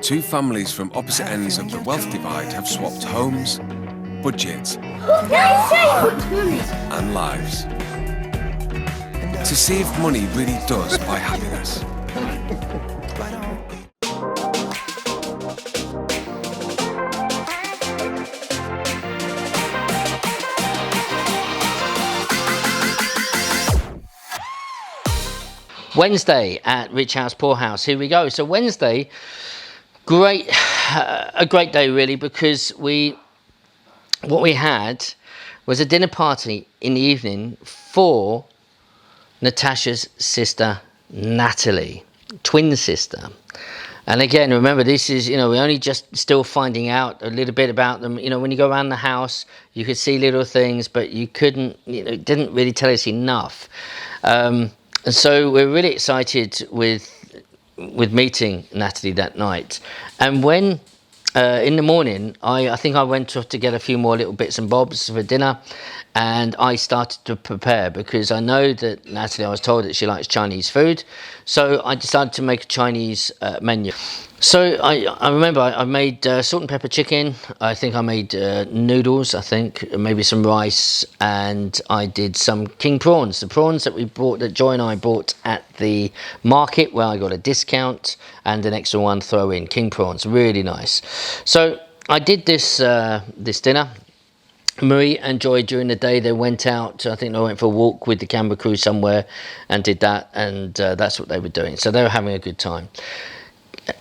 two families from opposite ends of the wealth divide have swapped homes, budgets, and lives to see if money really does buy happiness. Wednesday at Rich House Poor House. Here we go. So Wednesday, a great day really, because what we had was a dinner party in the evening for Natasha's sister Natalie, twin sister. And again, remember, this is, we're only just still finding out a little bit about them. When you go around the house, you could see little things, but you couldn't, it didn't really tell us enough. And so we're really excited with meeting Natalie that night. And when in the morning, I think I went off to get a few more little bits and bobs for dinner, and I started to prepare because I know that Natalie, I was told that she likes Chinese food, so I decided to make a Chinese menu. So I remember I made salt and pepper chicken. I think I made noodles, maybe some rice, and I did some king prawns. The prawns that Joy and I bought at the market where I got a discount, and an extra one throw in, king prawns, really nice. So I did this dinner. Marie and Joy during the day, they went out, I think they went for a walk with the camera crew somewhere and did that, and that's what they were doing. So they were having a good time.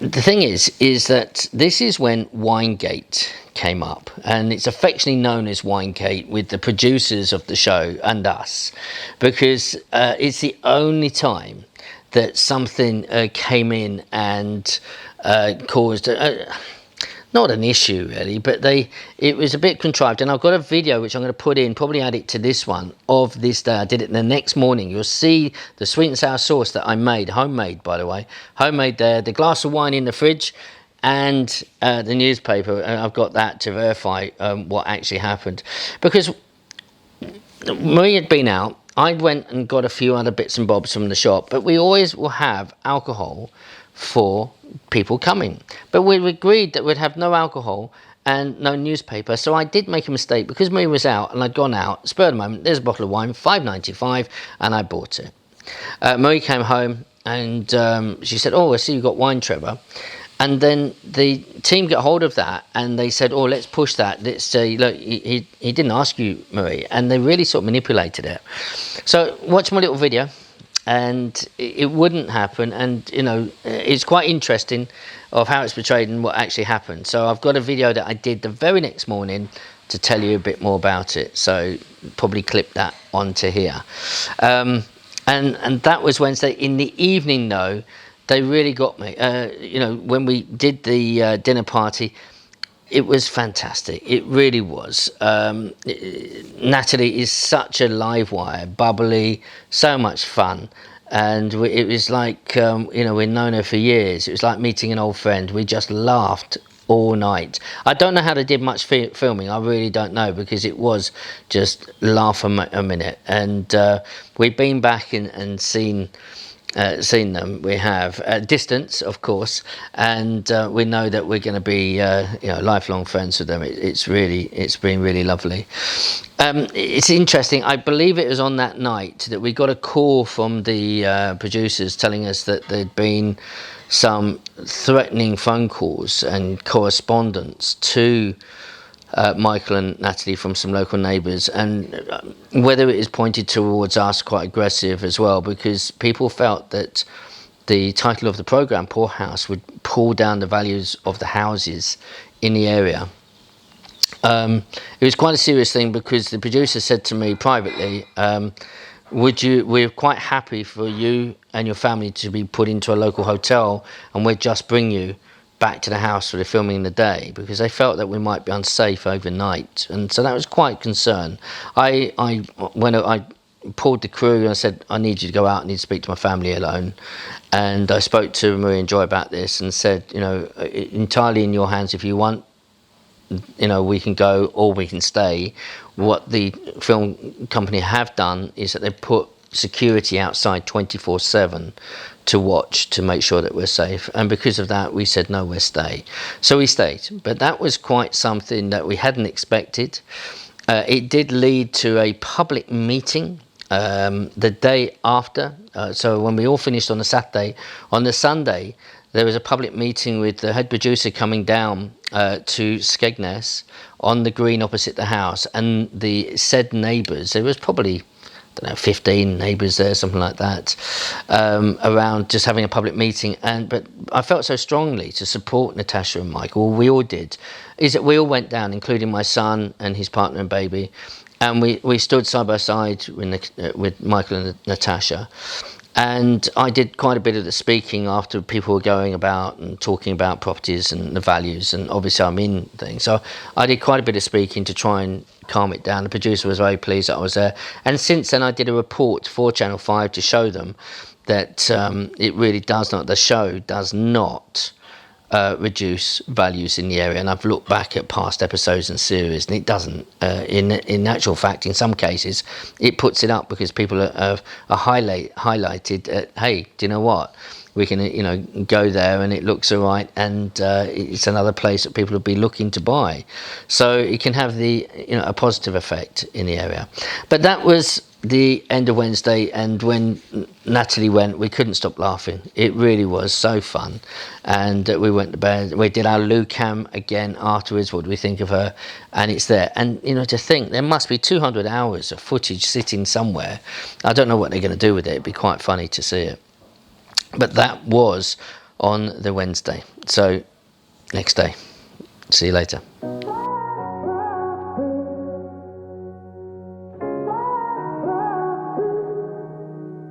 The thing is that this is when Winegate came up, and it's affectionately known as Winegate with the producers of the show and us, because it's the only time that something came in and caused not an issue really, but it was a bit contrived. And I've got a video which I'm going to put in, probably add it to this one, of this day. I did it the next morning. You'll see the sweet and sour sauce that I made, homemade by the way, homemade there, the glass of wine in the fridge, and the newspaper. And I've got that to verify what actually happened, because Marie had been out. I went and got a few other bits and bobs from the shop, but we always will have alcohol for people coming, but we agreed that we'd have no alcohol and no newspaper. So I did make a mistake, because Marie was out and I'd gone out, spur of the moment, there's a bottle of wine, $5.95, and I bought it. Marie came home and she said, "Oh, I see you got wine, Trevor." And then the team got hold of that and they said, "Oh, let's push that. Let's say, look, he didn't ask you, Marie," and they really sort of manipulated it. So watch my little video, and it wouldn't happen. And it's quite interesting of how it's portrayed and what actually happened. So I've got a video that I did the very next morning to tell you a bit more about it, so probably clip that onto here. And that was Wednesday. In the evening though, they really got me. When we did the dinner party, it was fantastic. It really was. Natalie is such a live wire, bubbly, so much fun. And it was like, we've known her for years. It was like meeting an old friend. We just laughed all night. I don't know how they did much filming. I really don't know, because it was just laugh a minute. And we've been back and seen them. We have at distance, of course, and we know that we're going to be lifelong friends with them. It's been really lovely. It's interesting. I believe it was on that night that we got a call from the producers telling us that there'd been some threatening phone calls and correspondence to Michael and Natalie from some local neighbours, and whether it is pointed towards us, quite aggressive as well, because people felt that the title of the programme, Poor House, would pull down the values of the houses in the area. It was quite a serious thing, because the producer said to me privately, we're quite happy for you and your family to be put into a local hotel, and we'll just bring you back to the house for the filming in the day, because they felt that we might be unsafe overnight. And so that was quite concern. When I pulled the crew and I said, "I need you to go out, I need to speak to my family alone." And I spoke to Marie and Joy about this and said, entirely in your hands. If you want, we can go or we can stay. What the film company have done is that they put security outside 24/7 to watch to make sure that we're safe. And because of that, we said no, we'll stay. So we stayed. But that was quite something that we hadn't expected. It did lead to a public meeting the day after. So when we all finished on the Saturday, on the Sunday, there was a public meeting with the head producer coming down to Skegness on the green opposite the house, and the said neighbours. There was probably, I don't know, 15 neighbours there, something like that, around just having a public meeting. But I felt so strongly to support Natasha and Michael. We all did. Is that we all went down, including my son and his partner and baby, and we stood side by side with Michael and Natasha. And I did quite a bit of the speaking after people were going about and talking about properties and the values, and obviously I'm in things. So I did quite a bit of speaking to try and calm it down. The producer was very pleased that I was there. And since then I did a report for Channel 5 to show them that it really does not, the show does not reduce values in the area. And I've looked back at past episodes and series, and it doesn't. In actual fact, in some cases, it puts it up because people are highlighted. Hey, do you know what? We can go there and it looks all right, and it's another place that people will be looking to buy. So it can have a positive effect in the area. But that was the end of Wednesday, and when Natalie went, we couldn't stop laughing. It really was so fun. And we went to bed. We did our Lou Cam again afterwards. What do we think of her? And it's there. And to think there must be 200 hours of footage sitting somewhere. I don't know what they're going to do with it. It'd be quite funny to see it. But that was on the Wednesday. So next day. See you later.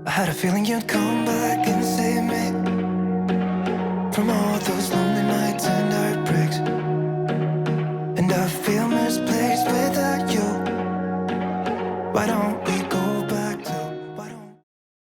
I had a feeling you'd come back and save me from all